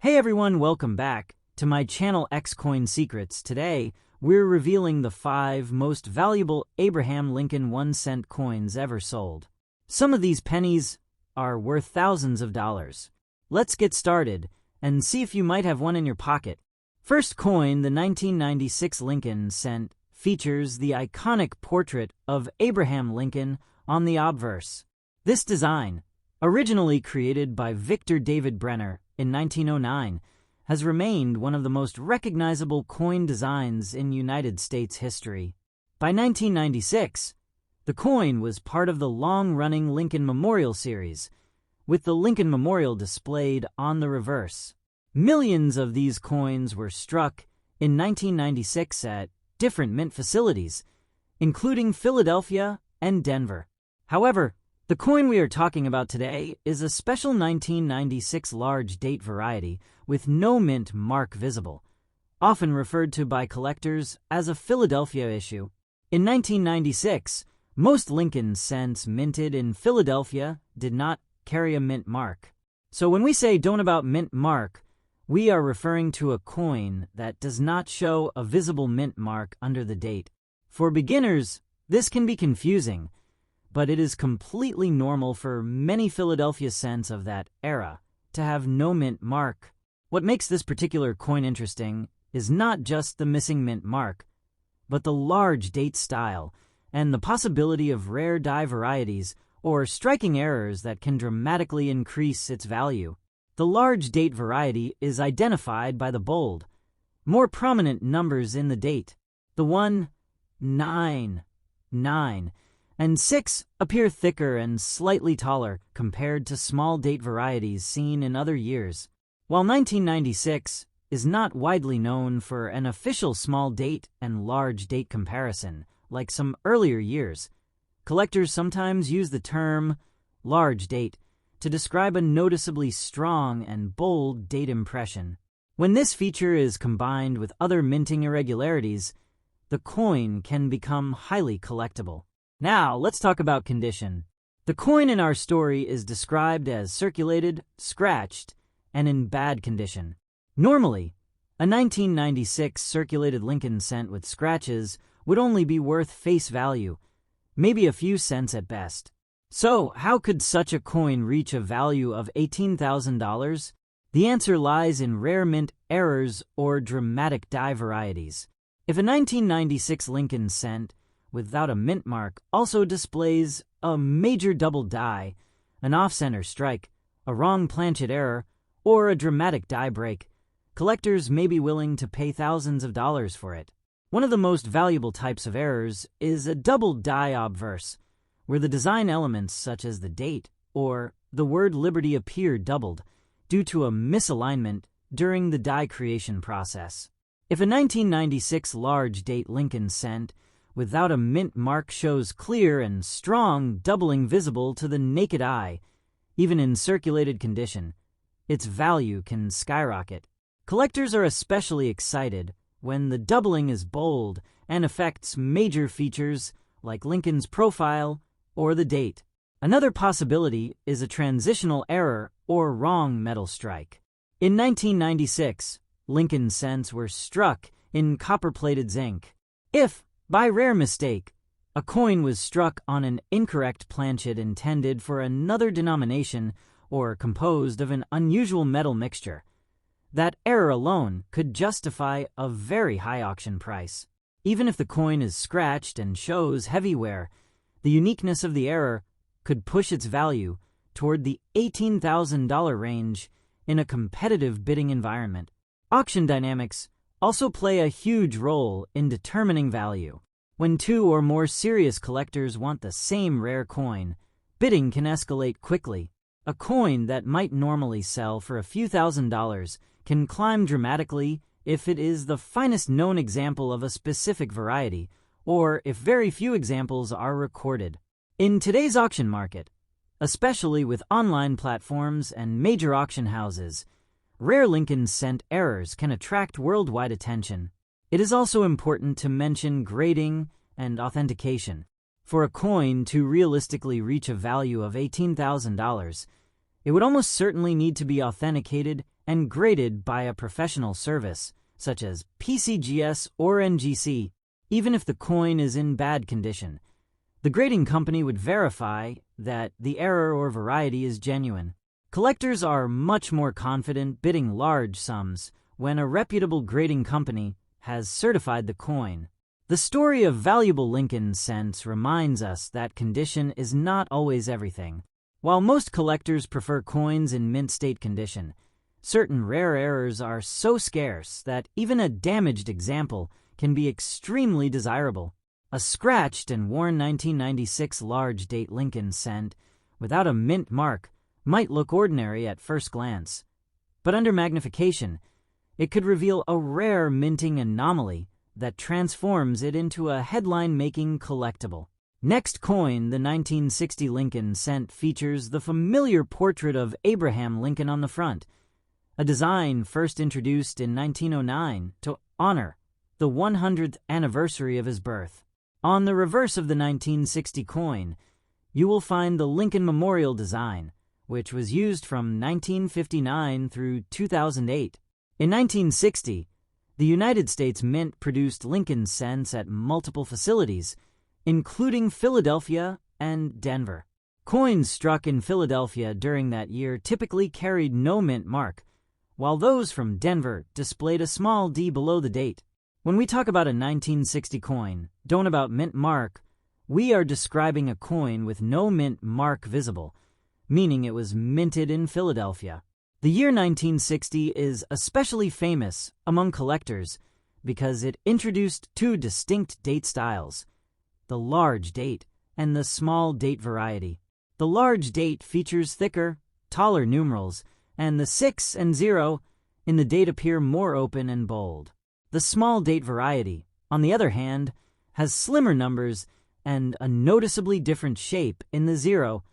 Hey everyone, welcome back to my channel X Coin Secrets. Today, we're revealing the 5 most valuable Abraham Lincoln 1-cent coins ever sold. Some of these pennies are worth thousands of dollars. Let's get started and see if you might have one in your pocket. First coin, the 1996 Lincoln cent, features the iconic portrait of Abraham Lincoln on the obverse. This design, originally created by Victor David Brenner in 1909, has remained one of the most recognizable coin designs in United States history. By 1996, the coin was part of the long-running Lincoln Memorial series, with the Lincoln Memorial displayed on the reverse. Millions of these coins were struck in 1996 at different mint facilities, including Philadelphia and Denver. However, the coin we are talking about today is a special 1996 large date variety with no mint mark visible, often referred to by collectors as a Philadelphia issue. In 1996, most Lincoln cents minted in Philadelphia did not carry a mint mark. So when we say don't about mint mark, we are referring to a coin that does not show a visible mint mark under the date. For beginners, this can be confusing, but it is completely normal for many Philadelphia cents of that era to have no mint mark. What makes this particular coin interesting is not just the missing mint mark, but the large date style and the possibility of rare die varieties or striking errors that can dramatically increase its value. The large date variety is identified by the bold, more prominent numbers in the date. The 1, 9, 9, and 6 appear thicker and slightly taller compared to small date varieties seen in other years. While 1996 is not widely known for an official small date and large date comparison, like some earlier years, collectors sometimes use the term large date to describe a noticeably strong and bold date impression. When this feature is combined with other minting irregularities, the coin can become highly collectible. Now, let's talk about condition. The coin in our story is described as circulated, scratched, and in bad condition. Normally, a 1996 circulated Lincoln cent with scratches would only be worth face value, maybe a few cents at best. So, how could such a coin reach a value of $18,000? The answer lies in rare mint errors or dramatic die varieties. If a 1996 Lincoln cent without a mint mark also displays a major double die, an off-center strike, a wrong planchet error, or a dramatic die break, collectors may be willing to pay thousands of dollars for it. One of the most valuable types of errors is a double die obverse, where the design elements such as the date or the word Liberty appear doubled due to a misalignment during the die creation process. If a 1996 large date Lincoln cent without a mint mark shows clear and strong doubling visible to the naked eye, even in circulated condition, its value can skyrocket. Collectors are especially excited when the doubling is bold and affects major features like Lincoln's profile or the date. Another possibility is a transitional error or wrong metal strike. In 1996, Lincoln cents were struck in copper-plated zinc. If, by rare mistake, a coin was struck on an incorrect planchet intended for another denomination or composed of an unusual metal mixture, that error alone could justify a very high auction price. Even if the coin is scratched and shows heavy wear, the uniqueness of the error could push its value toward the $18,000 range in a competitive bidding environment. Auction dynamics also play a huge role in determining value. When 2 or more serious collectors want the same rare coin, bidding can escalate quickly. A coin that might normally sell for a few $1,000s can climb dramatically if it is the finest known example of a specific variety, or if very few examples are recorded. In today's auction market, especially with online platforms and major auction houses, rare Lincoln cent errors can attract worldwide attention. It is also important to mention grading and authentication. For a coin to realistically reach a value of $18,000, it would almost certainly need to be authenticated and graded by a professional service, such as PCGS or NGC. Even if the coin is in bad condition, the grading company would verify that the error or variety is genuine. Collectors are much more confident bidding large sums when a reputable grading company has certified the coin. The story of valuable Lincoln cents reminds us that condition is not always everything. While most collectors prefer coins in mint state condition, certain rare errors are so scarce that even a damaged example can be extremely desirable. A scratched and worn 1996 large date Lincoln cent without a mint mark might look ordinary at first glance, but under magnification, it could reveal a rare minting anomaly that transforms it into a headline-making collectible. Next coin, the 1960 Lincoln cent, features the familiar portrait of Abraham Lincoln on the front, a design first introduced in 1909 to honor the 100th anniversary of his birth. On the reverse of the 1960 coin, you will find the Lincoln Memorial design, which was used from 1959 through 2008. In 1960, the United States Mint produced Lincoln cents at multiple facilities, including Philadelphia and Denver. Coins struck in Philadelphia during that year typically carried no mint mark, while those from Denver displayed a small D below the date. When we talk about a 1960 coin, don't about mint mark, we are describing a coin with no mint mark visible, meaning it was minted in Philadelphia. The year 1960 is especially famous among collectors because it introduced two distinct date styles, the large date and the small date variety. The large date features thicker, taller numerals, and the 6 and 0 in the date appear more open and bold. The small date variety, on the other hand, has slimmer numbers and a noticeably different shape in the 0,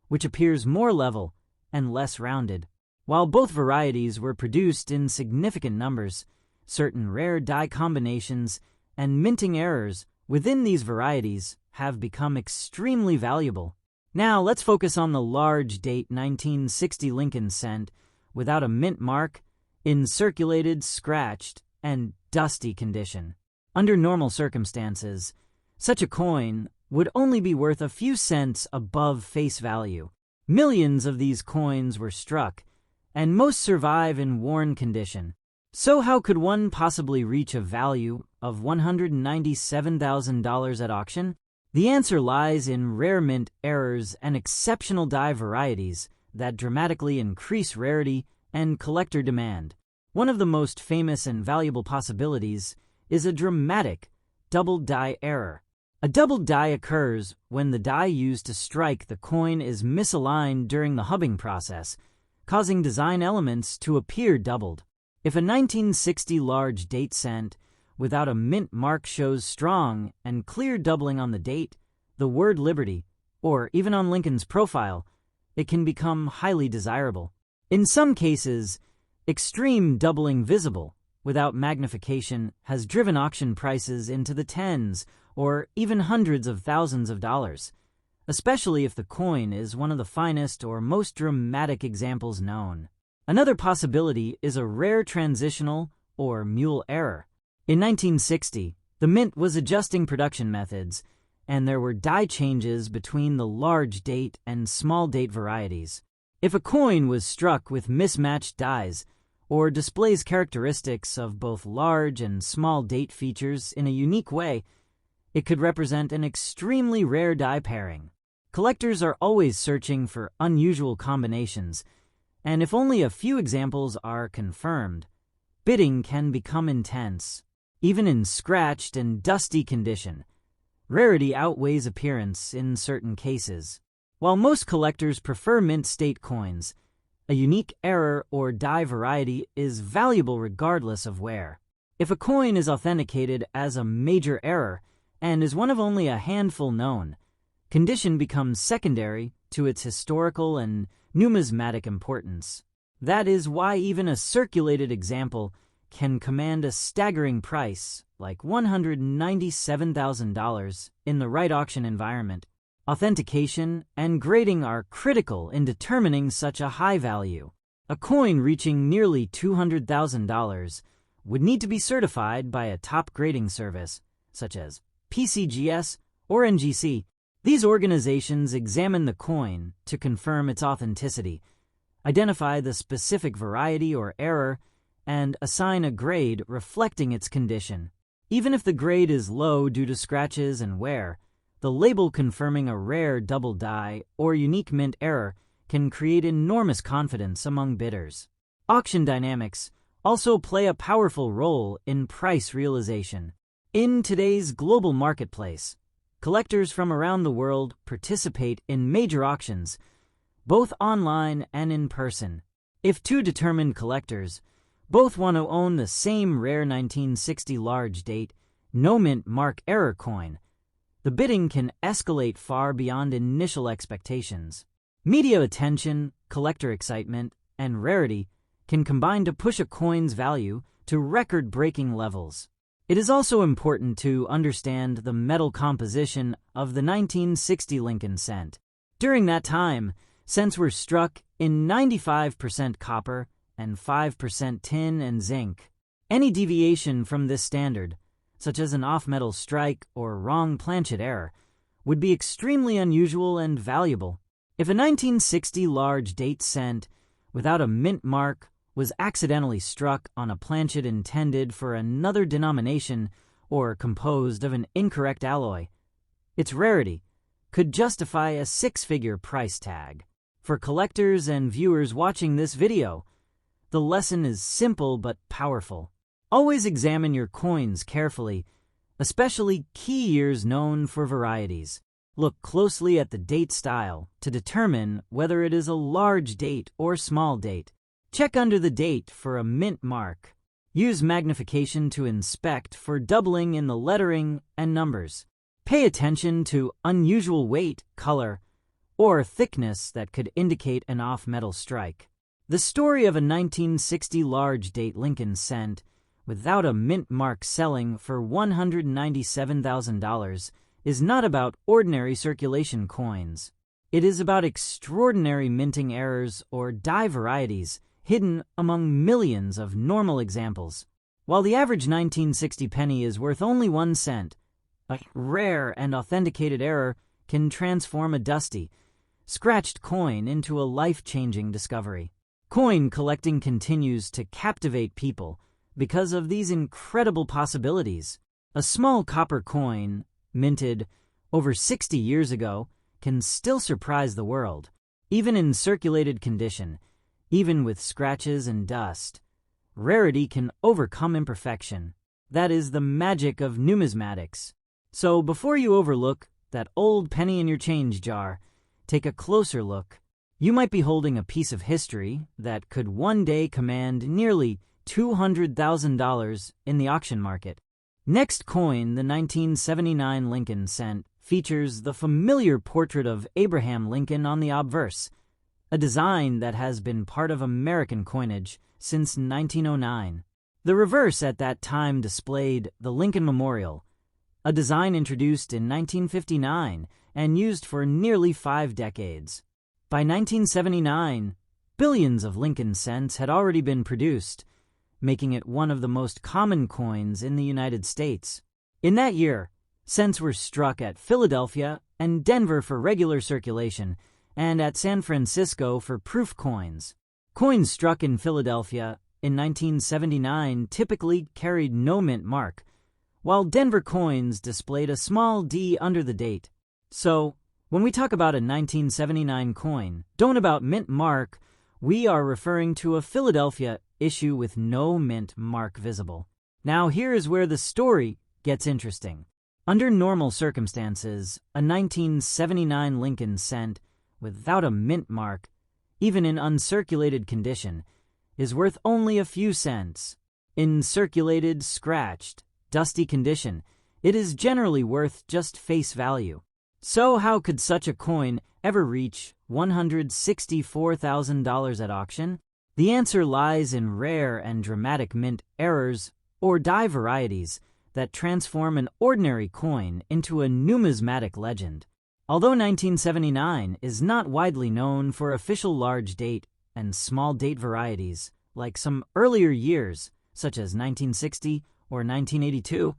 which appears more level and less rounded. While both varieties were produced in significant numbers, certain rare die combinations and minting errors within these varieties have become extremely valuable. Now let's focus on the large date 1960 Lincoln cent without a mint mark, in circulated, scratched, and dusty condition. Under normal circumstances, such a coin would only be worth a few cents above face value. Millions of these coins were struck, and most survive in worn condition. So how could one possibly reach a value of $197,000 at auction? The answer lies in rare mint errors and exceptional die varieties that dramatically increase rarity and collector demand. One of the most famous and valuable possibilities is a dramatic double die error. A double die occurs when the die used to strike the coin is misaligned during the hubbing process, causing design elements to appear doubled. If a 1960 large date cent without a mint mark shows strong and clear doubling on the date, the word Liberty, or even on Lincoln's profile, it can become highly desirable. In some cases, extreme doubling visible without magnification has driven auction prices into the tens or even hundreds of thousands of dollars, especially if the coin is one of the finest or most dramatic examples known. Another possibility is a rare transitional or mule error. In 1960, the Mint was adjusting production methods, and there were die changes between the large date and small date varieties. If a coin was struck with mismatched dies, or displays characteristics of both large and small date features in a unique way, it could represent an extremely rare die pairing. Collectors are always searching for unusual combinations, and if only a few examples are confirmed, bidding can become intense. Even in scratched and dusty condition, rarity outweighs appearance in certain cases. While most collectors prefer mint state coins, a unique error or die variety is valuable regardless of where. If a coin is authenticated as a major error and is one of only a handful known, condition becomes secondary to its historical and numismatic importance. That is why even a circulated example can command a staggering price, like $197,000, in the right auction environment. Authentication and grading are critical in determining such a high value. A coin reaching nearly $200,000 would need to be certified by a top grading service, such as PCGS or NGC. These organizations examine the coin to confirm its authenticity, identify the specific variety or error, and assign a grade reflecting its condition. Even if the grade is low due to scratches and wear, the label confirming a rare double die or unique mint error can create enormous confidence among bidders. Auction dynamics also play a powerful role in price realization. In today's global marketplace, collectors from around the world participate in major auctions, both online and in person. If two determined collectors both want to own the same rare 1960 large date, no mint mark error coin, the bidding can escalate far beyond initial expectations. Media attention, collector excitement, and rarity can combine to push a coin's value to record-breaking levels. It is also important to understand the metal composition of the 1960 Lincoln cent. During that time, cents were struck in 95% copper and 5% tin and zinc. Any deviation from this standard, such as an off-metal strike or wrong planchet error, would be extremely unusual and valuable. If a 1960 large date cent without a mint mark was accidentally struck on a planchet intended for another denomination or composed of an incorrect alloy, its rarity could justify a six-figure price tag. For collectors and viewers watching this video, the lesson is simple but powerful. Always examine your coins carefully, especially key years known for varieties. Look closely at the date style to determine whether it is a large date or small date. Check under the date for a mint mark. Use magnification to inspect for doubling in the lettering and numbers. Pay attention to unusual weight, color, or thickness that could indicate an off-metal strike. The story of a 1960 large date Lincoln cent without a mint mark selling for $197,000 is not about ordinary circulation coins. It is about extraordinary minting errors or die varieties hidden among millions of normal examples. While the average 1960 penny is worth only 1 cent, a rare and authenticated error can transform a dusty, scratched coin into a life-changing discovery. Coin collecting continues to captivate people because of these incredible possibilities. A small copper coin, minted over 60 years ago, can still surprise the world, even in circulated condition, even with scratches and dust. Rarity can overcome imperfection. That is the magic of numismatics. So before you overlook that old penny in your change jar, take a closer look. You might be holding a piece of history that could one day command nearly $200,000 in the auction market. Next coin, the 1979 Lincoln cent, features the familiar portrait of Abraham Lincoln on the obverse, a design that has been part of American coinage since 1909. The reverse at that time displayed the Lincoln Memorial, a design introduced in 1959 and used for nearly 5 decades. By 1979, billions of Lincoln cents had already been produced, making it one of the most common coins in the United States. In that year, cents were struck at Philadelphia and Denver for regular circulation, and at San Francisco for proof coins. Coins struck in Philadelphia in 1979 typically carried no mint mark, while Denver coins displayed a small D under the date. So, when we talk about a 1979 coin, don't about mint mark, we are referring to a Philadelphia issue with no mint mark visible. Now here is where the story gets interesting. Under normal circumstances, a 1979 Lincoln cent without a mint mark, even in uncirculated condition, is worth only a few cents. In circulated, scratched, dusty condition, it is generally worth just face value. So how could such a coin ever reach $164,000 at auction? The answer lies in rare and dramatic mint errors or die varieties that transform an ordinary coin into a numismatic legend. Although 1979 is not widely known for official large date and small date varieties, like some earlier years, such as 1960 or 1982,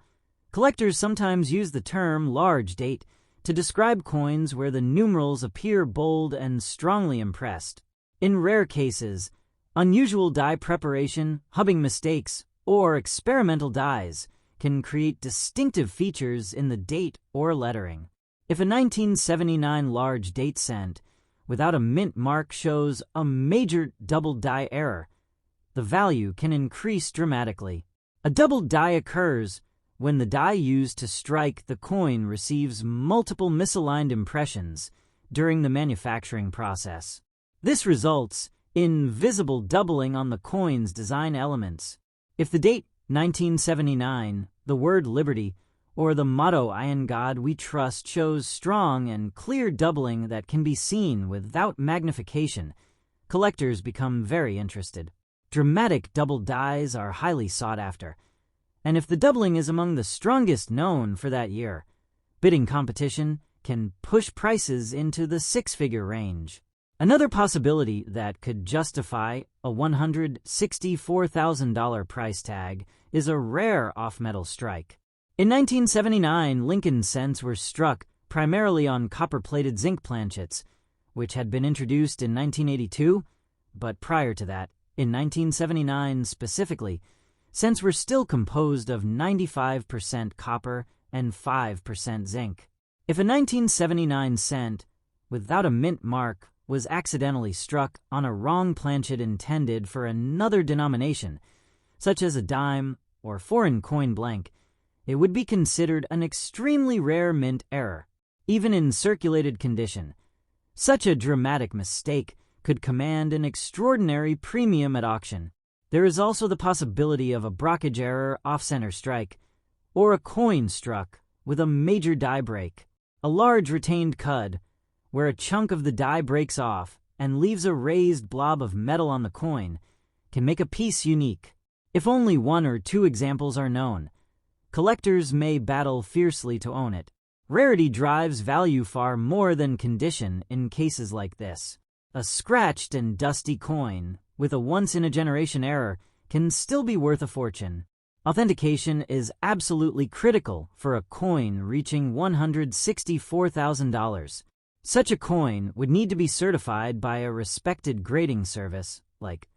collectors sometimes use the term large date to describe coins where the numerals appear bold and strongly impressed. In rare cases, unusual die preparation, hubbing mistakes, or experimental dies can create distinctive features in the date or lettering. If a 1979 large date cent without a mint mark shows a major double die error, the value can increase dramatically. A double die occurs when the die used to strike the coin receives multiple misaligned impressions during the manufacturing process. This results in visible doubling on the coin's design elements. If the date 1979, the word liberty, or the motto "In God We Trust" shows strong and clear doubling that can be seen without magnification, collectors become very interested. Dramatic double dies are highly sought after, and if the doubling is among the strongest known for that year, bidding competition can push prices into the six-figure range. Another possibility that could justify a $164,000 price tag is a rare off-metal strike. In 1979, Lincoln cents were struck primarily on copper-plated zinc planchets, which had been introduced in 1982, but prior to that, in 1979 specifically, cents were still composed of 95% copper and 5% zinc. If a 1979 cent without a mint mark was accidentally struck on a wrong planchet intended for another denomination, such as a dime or foreign coin blank, it would be considered an extremely rare mint error. Even in circulated condition, such a dramatic mistake could command an extraordinary premium at auction. There is also the possibility of a brockage error off-center strike, or a coin struck with a major die break. A large retained cud, where a chunk of the die breaks off and leaves a raised blob of metal on the coin, can make a piece unique. If only one or two examples are known, collectors may battle fiercely to own it. Rarity drives value far more than condition in cases like this. A scratched and dusty coin with a once-in-a-generation error can still be worth a fortune. Authentication is absolutely critical for a coin reaching $164,000. Such a coin would need to be certified by a respected grading service like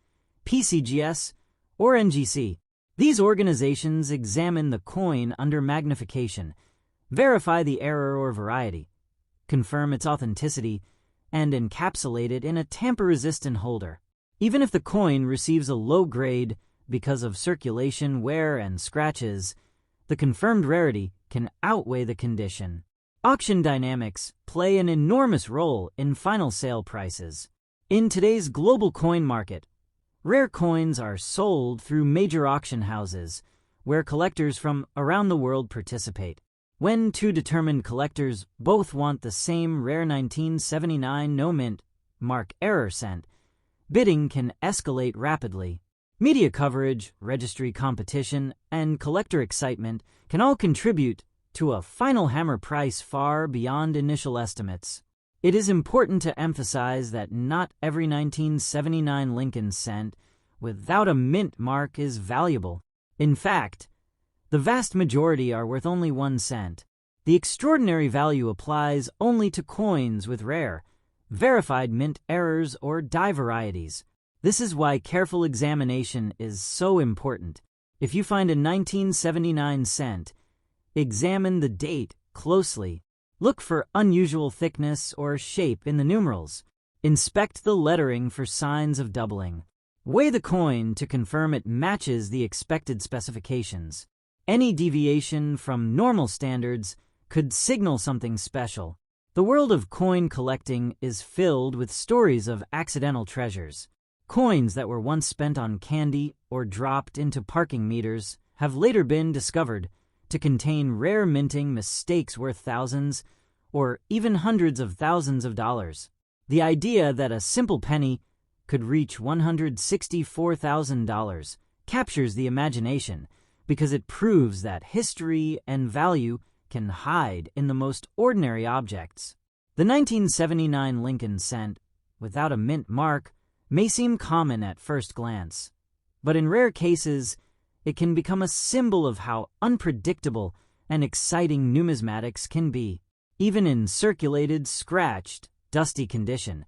PCGS or NGC. These organizations examine the coin under magnification, verify the error or variety, confirm its authenticity, and encapsulate it in a tamper-resistant holder. Even if the coin receives a low grade because of circulation, wear, and scratches, the confirmed rarity can outweigh the condition. Auction dynamics play an enormous role in final sale prices. In today's global coin market, rare coins are sold through major auction houses, where collectors from around the world participate. When two determined collectors both want the same rare 1979 no-mint mark error cent, bidding can escalate rapidly. Media coverage, registry competition, and collector excitement can all contribute to a final hammer price far beyond initial estimates. It is important to emphasize that not every 1979 Lincoln cent without a mint mark is valuable. In fact, the vast majority are worth only 1 cent. The extraordinary value applies only to coins with rare, verified mint errors or die varieties. This is why careful examination is so important. If you find a 1979 cent, examine the date closely. Look for unusual thickness or shape in the numerals. Inspect the lettering for signs of doubling. Weigh the coin to confirm it matches the expected specifications. Any deviation from normal standards could signal something special. The world of coin collecting is filled with stories of accidental treasures. Coins that were once spent on candy or dropped into parking meters have later been discovered to contain rare minting mistakes worth thousands or even hundreds of thousands of dollars. The idea that a simple penny could reach $164,000 captures the imagination because it proves that history and value can hide in the most ordinary objects. The 1979 Lincoln cent, without a mint mark, may seem common at first glance, but in rare cases, it can become a symbol of how unpredictable and exciting numismatics can be. Even in circulated, scratched, dusty condition,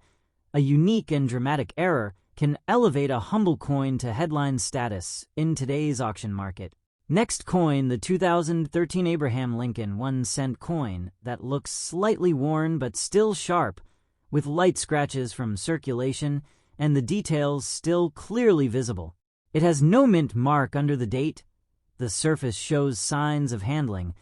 a unique and dramatic error can elevate a humble coin to headline status in today's auction market. Next coin, the 2013 Abraham Lincoln 1-cent coin that looks slightly worn but still sharp, with light scratches from circulation and the details still clearly visible. It has no mint mark under the date, the surface shows signs of handling,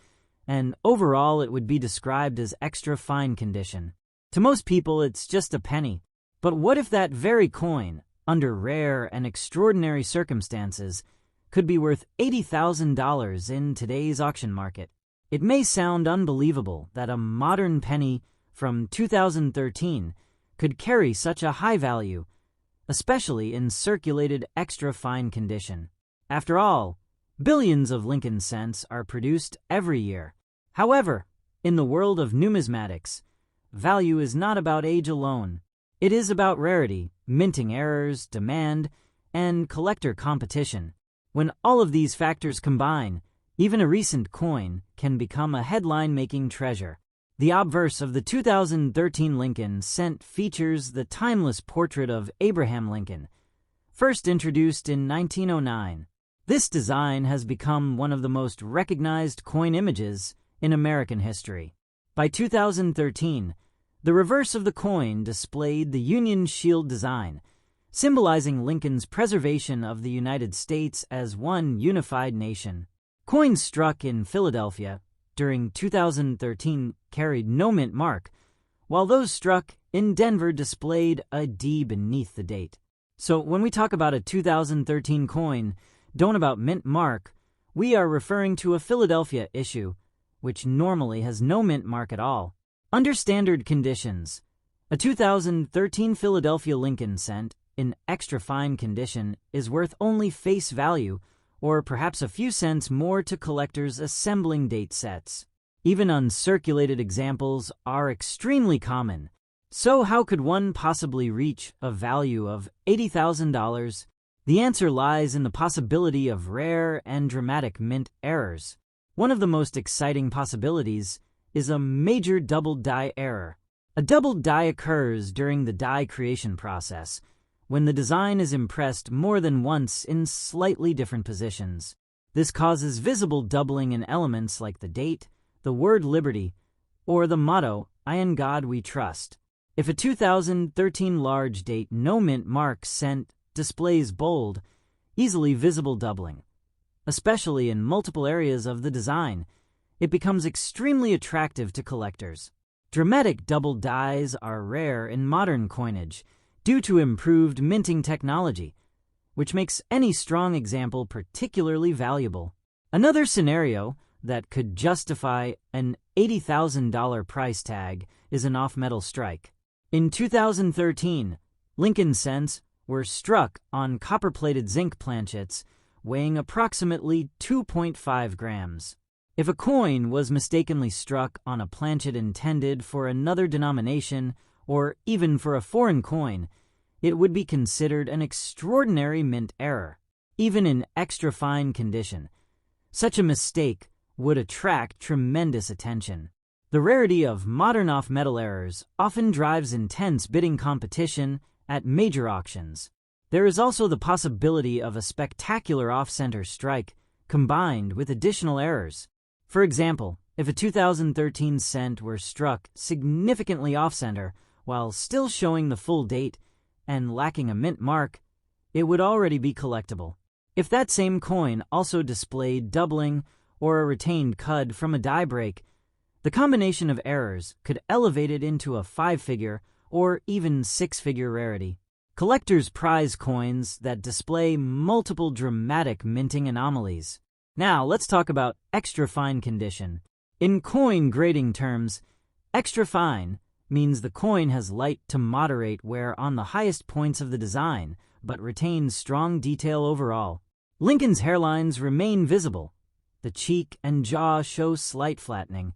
and overall it would be described as extra fine condition. To most people, it's just a penny. But what if that very coin, under rare and extraordinary circumstances, could be worth $80,000 in today's auction market? It may sound unbelievable that a modern penny from 2013 could carry such a high value, especially in circulated extra fine condition. After all, billions of Lincoln cents are produced every year. However, in the world of numismatics, value is not about age alone. It is about rarity, minting errors, demand, and collector competition. When all of these factors combine, even a recent coin can become a headline-making treasure. The obverse of the 2013 Lincoln cent features the timeless portrait of Abraham Lincoln, first introduced in 1909. This design has become one of the most recognized coin images in American history. By 2013, the reverse of the coin displayed the Union Shield design, symbolizing Lincoln's preservation of the United States as one unified nation. Coins struck in Philadelphia during 2013 carried no mint mark, while those struck in Denver displayed a D beneath the date. So when we talk about a 2013 coin, don't about mint mark, we are referring to a Philadelphia issue, which normally has no mint mark at all. Under standard conditions, a 2013 Philadelphia Lincoln cent in extra fine condition is worth only face value, or perhaps a few cents more to collectors assembling date sets. Even uncirculated examples are extremely common. So how could one possibly reach a value of $80,000? The answer lies in the possibility of rare and dramatic mint errors. One of the most exciting possibilities is a major doubled die error. A doubled die occurs during the die creation process, when the design is impressed more than once in slightly different positions. This causes visible doubling in elements like the date, the word liberty, or the motto, "I in God we trust." If a 2013 large date no mint mark cent displays bold, easily visible doubling, especially in multiple areas of the design, it becomes extremely attractive to collectors. Dramatic double dies are rare in modern coinage due to improved minting technology, which makes any strong example particularly valuable. Another scenario that could justify an $80,000 price tag is an off-metal strike. In 2013, Lincoln cents were struck on copper-plated zinc planchets weighing approximately 2.5 grams. If a coin was mistakenly struck on a planchet intended for another denomination or even for a foreign coin, it would be considered an extraordinary mint error. Even in extra fine condition, such a mistake would attract tremendous attention. The rarity of modern off-metal errors often drives intense bidding competition at major auctions. There is also the possibility of a spectacular off-center strike combined with additional errors. For example, if a 2013 cent were struck significantly off-center while still showing the full date and lacking a mint mark, it would already be collectible. If that same coin also displayed doubling or a retained cud from a die break, the combination of errors could elevate it into a 5-figure or even 6-figure rarity. Collectors prize coins that display multiple dramatic minting anomalies. Now, let's talk about extra fine condition. In coin grading terms, extra fine means the coin has light to moderate wear on the highest points of the design, but retains strong detail overall. Lincoln's hairlines remain visible. The cheek and jaw show slight flattening,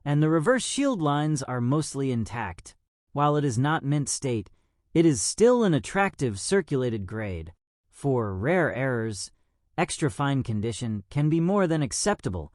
and the reverse shield lines are mostly intact. While it is not mint state, it is still an attractive circulated grade. For rare errors, extra fine condition can be more than acceptable,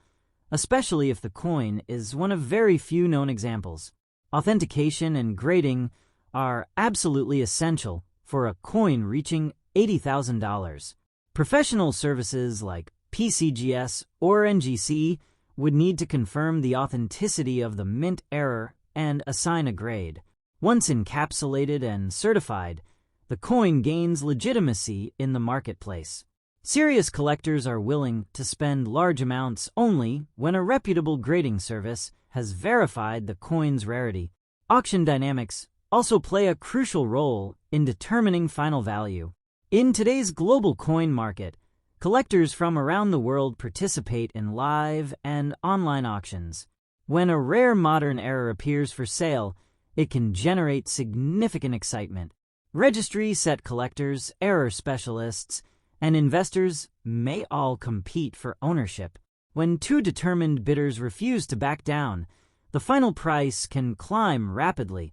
especially if the coin is one of very few known examples. Authentication and grading are absolutely essential for a coin reaching $80,000. Professional services like PCGS or NGC would need to confirm the authenticity of the mint error and assign a grade. Once encapsulated and certified, the coin gains legitimacy in the marketplace. Serious collectors are willing to spend large amounts only when a reputable grading service has verified the coin's rarity. Auction dynamics also play a crucial role in determining final value. In today's global coin market, collectors from around the world participate in live and online auctions. When a rare modern error appears for sale, it can generate significant excitement. Registry set collectors, error specialists, and investors may all compete for ownership. When two determined bidders refuse to back down, the final price can climb rapidly,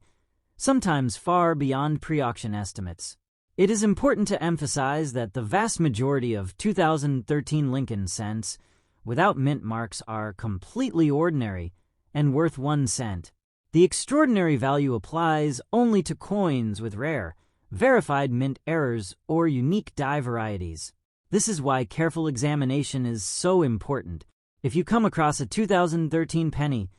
sometimes far beyond pre-auction estimates. It is important to emphasize that the vast majority of 2013 Lincoln cents without mint marks are completely ordinary and worth 1 cent. The extraordinary value applies only to coins with rare, verified mint errors or unique die varieties. This is why careful examination is so important. If you come across a 2013 penny,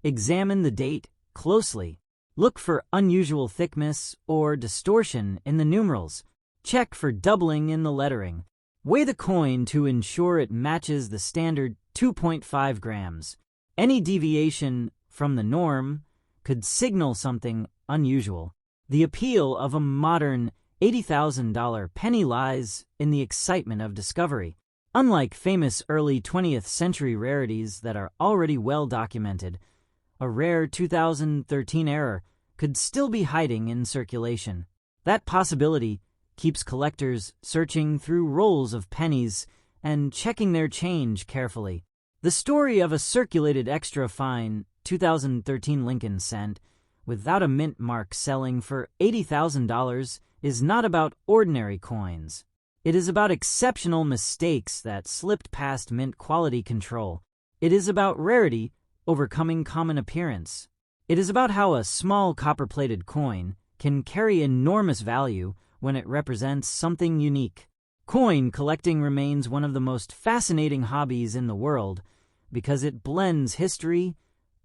examine the date closely. Look for unusual thickness or distortion in the numerals. Check for doubling in the lettering. Weigh the coin to ensure it matches the standard 2.5 grams. Any deviation from the norm could signal something unusual. The appeal of a modern $80,000 penny lies in the excitement of discovery. Unlike famous early 20th century rarities that are already well documented, a rare 2013 error could still be hiding in circulation. That possibility keeps collectors searching through rolls of pennies and checking their change carefully. The story of a circulated extra fine 2013 Lincoln cent without a mint mark selling for $80,000 is not about ordinary coins. It is about exceptional mistakes that slipped past mint quality control. It is about rarity overcoming common appearance. It is about how a small copper-plated coin can carry enormous value when it represents something unique. Coin collecting remains one of the most fascinating hobbies in the world because it blends history,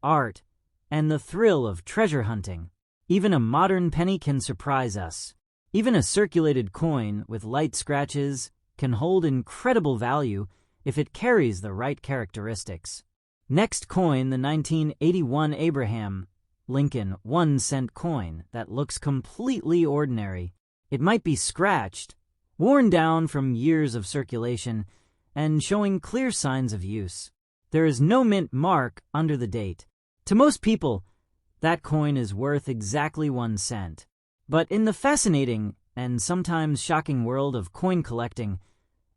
art, and the thrill of treasure hunting. Even a modern penny can surprise us. Even a circulated coin with light scratches can hold incredible value if it carries the right characteristics. Next coin, the 1981 Abraham Lincoln 1-cent coin that looks completely ordinary. It might be scratched, worn down from years of circulation, and showing clear signs of use. There is no mint mark under the date. To most people, that coin is worth exactly 1 cent. But in the fascinating and sometimes shocking world of coin collecting,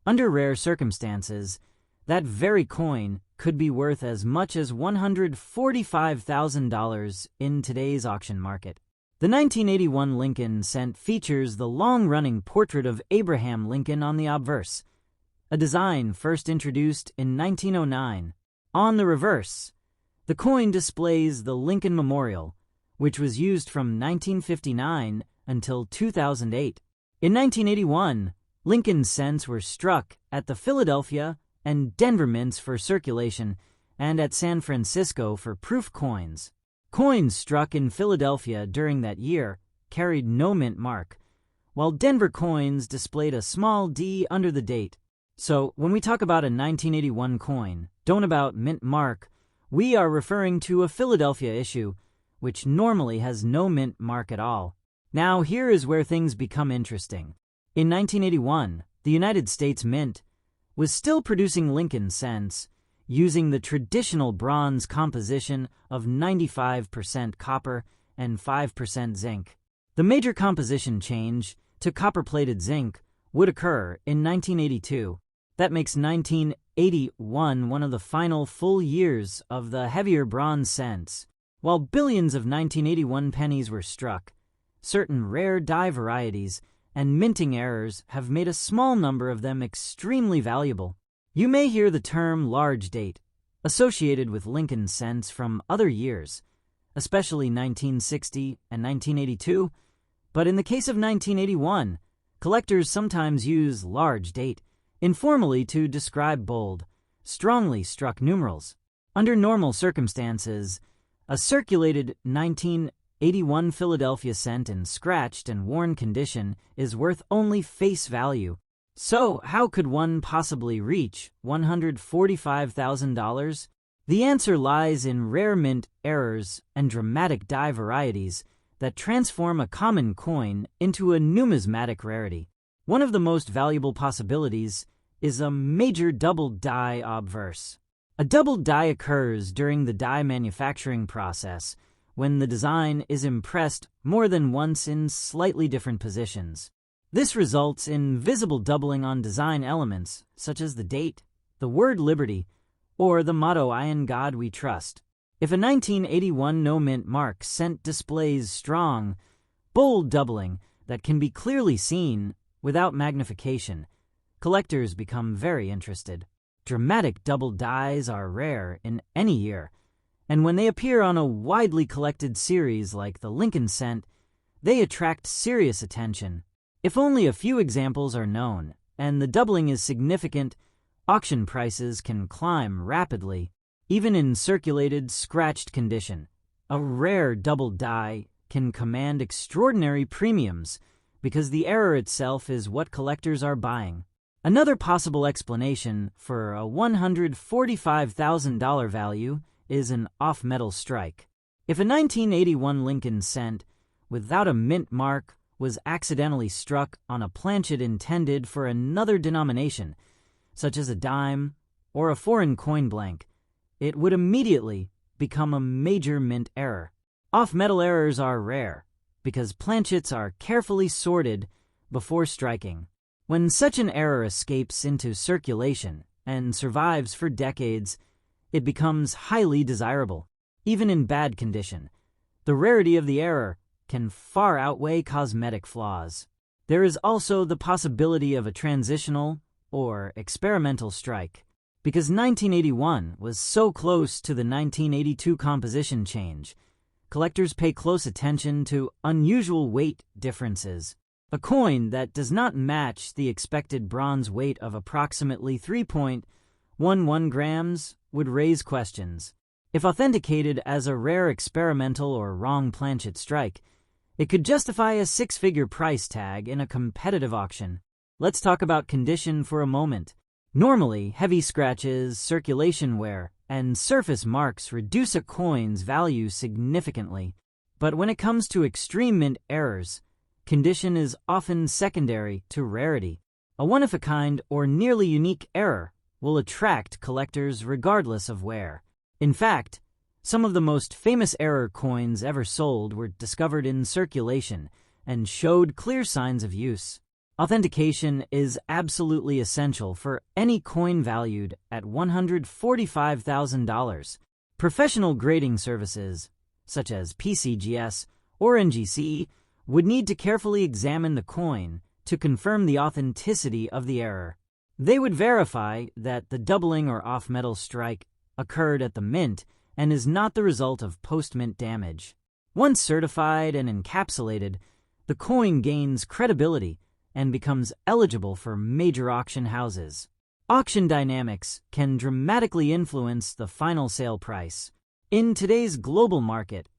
under rare circumstances, that very coin could be worth as much as $145,000 in today's auction market. The 1981 Lincoln cent features the long-running portrait of Abraham Lincoln on the obverse, a design first introduced in 1909. On the reverse, the coin displays the Lincoln Memorial, which was used from 1959 until 2008. In 1981, Lincoln cents were struck at the Philadelphia and Denver mints for circulation and at San Francisco for proof coins. Coins struck in Philadelphia during that year carried no mint mark, while Denver coins displayed a small D under the date. So when we talk about a 1981 coin, don't about mint mark, we are referring to a Philadelphia issue, which normally has no mint mark at all. Now here is where things become interesting. In 1981, the United States Mint was still producing Lincoln cents using the traditional bronze composition of 95% copper and 5% zinc. The major composition change to copper-plated zinc would occur in 1982. That makes 1981 one of the final full years of the heavier bronze cents. While billions of 1981 pennies were struck, certain rare die varieties and minting errors have made a small number of them extremely valuable. You may hear the term large date associated with Lincoln cents from other years, especially 1960 and 1982, but in the case of 1981, collectors sometimes use large date informally to describe bold, strongly struck numerals. Under normal circumstances, a circulated 1981 Philadelphia cent in scratched and worn condition is worth only face value. So, how could one possibly reach $145,000? The answer lies in rare mint errors and dramatic die varieties that transform a common coin into a numismatic rarity. One of the most valuable possibilities is a major double die obverse. A double die occurs during the die manufacturing process when the design is impressed more than once in slightly different positions. This results in visible doubling on design elements such as the date, the word liberty, or the motto "In God We Trust." If a 1981 no-mint mark cent displays strong, bold doubling that can be clearly seen without magnification, collectors become very interested. Dramatic double dies are rare in any year, and when they appear on a widely collected series like the Lincoln cent, they attract serious attention. If only a few examples are known, and the doubling is significant, auction prices can climb rapidly. Even in circulated, scratched condition, a rare double die can command extraordinary premiums because the error itself is what collectors are buying. Another possible explanation for a $145,000 value is an off-metal strike. If a 1981 Lincoln cent without a mint mark was accidentally struck on a planchet intended for another denomination, such as a dime or a foreign coin blank, it would immediately become a major mint error. Off-metal errors are rare because planchets are carefully sorted before striking. When such an error escapes into circulation and survives for decades, it becomes highly desirable. Even in bad condition, the rarity of the error can far outweigh cosmetic flaws. There is also the possibility of a transitional or experimental strike. Because 1981 was so close to the 1982 composition change, collectors pay close attention to unusual weight differences. A coin that does not match the expected bronze weight of approximately 3.11 grams would raise questions. If authenticated as a rare experimental or wrong planchet strike, it could justify a six-figure price tag in a competitive auction. Let's talk about condition for a moment. Normally, heavy scratches, circulation wear, and surface marks reduce a coin's value significantly. But when it comes to extreme mint errors, condition is often secondary to rarity. A one-of-a-kind or nearly unique error will attract collectors regardless of wear. In fact, some of the most famous error coins ever sold were discovered in circulation and showed clear signs of use. Authentication is absolutely essential for any coin valued at $145,000. Professional grading services, such as PCGS or NGC, would need to carefully examine the coin to confirm the authenticity of the error. They would verify that the doubling or off-metal strike occurred at the mint and is not the result of post-mint damage. Once certified and encapsulated, the coin gains credibility and becomes eligible for major auction houses. Auction dynamics can dramatically influence the final sale price. In today's global market,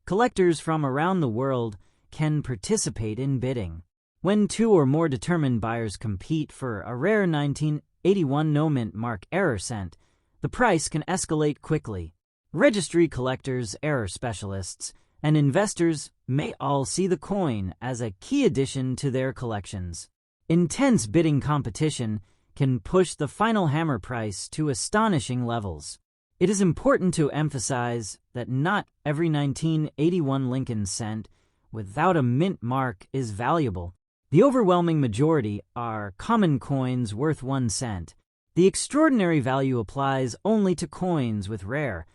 collectors from around the world can participate in bidding. When two or more determined buyers compete for a rare 1981 no-mint mark error cent, the price can escalate quickly. Registry collectors, error specialists, and investors may all see the coin as a key addition to their collections. Intense bidding competition can push the final hammer price to astonishing levels. It is important to emphasize that not every 1981 Lincoln cent without a mint mark is valuable. The overwhelming majority are common coins worth 1 cent. The extraordinary value applies only to coins with rare,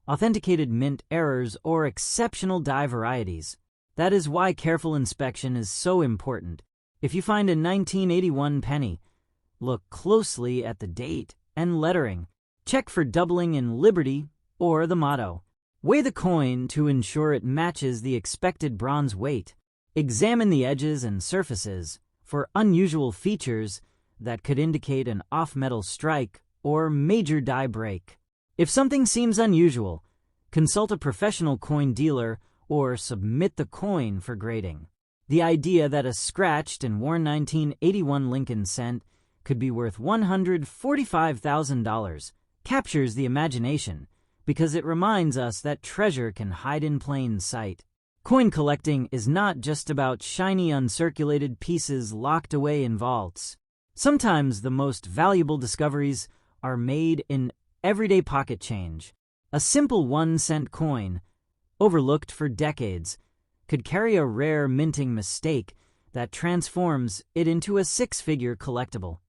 authenticated mint errors or exceptional die varieties. That is why careful inspection is so important. If you find a 1981 penny, look closely at the date and lettering. Check for doubling in Liberty or the motto. Weigh the coin to ensure it matches the expected bronze weight. Examine the edges and surfaces for unusual features that could indicate an off-metal strike or major die break. If something seems unusual, consult a professional coin dealer or submit the coin for grading. The idea that a scratched and worn 1981 Lincoln cent could be worth $145,000 captures the imagination because it reminds us that treasure can hide in plain sight. Coin collecting is not just about shiny uncirculated pieces locked away in vaults. Sometimes the most valuable discoveries are made in everyday pocket change. A simple 1-cent coin, overlooked for decades, could carry a rare minting mistake that transforms it into a 6-figure collectible.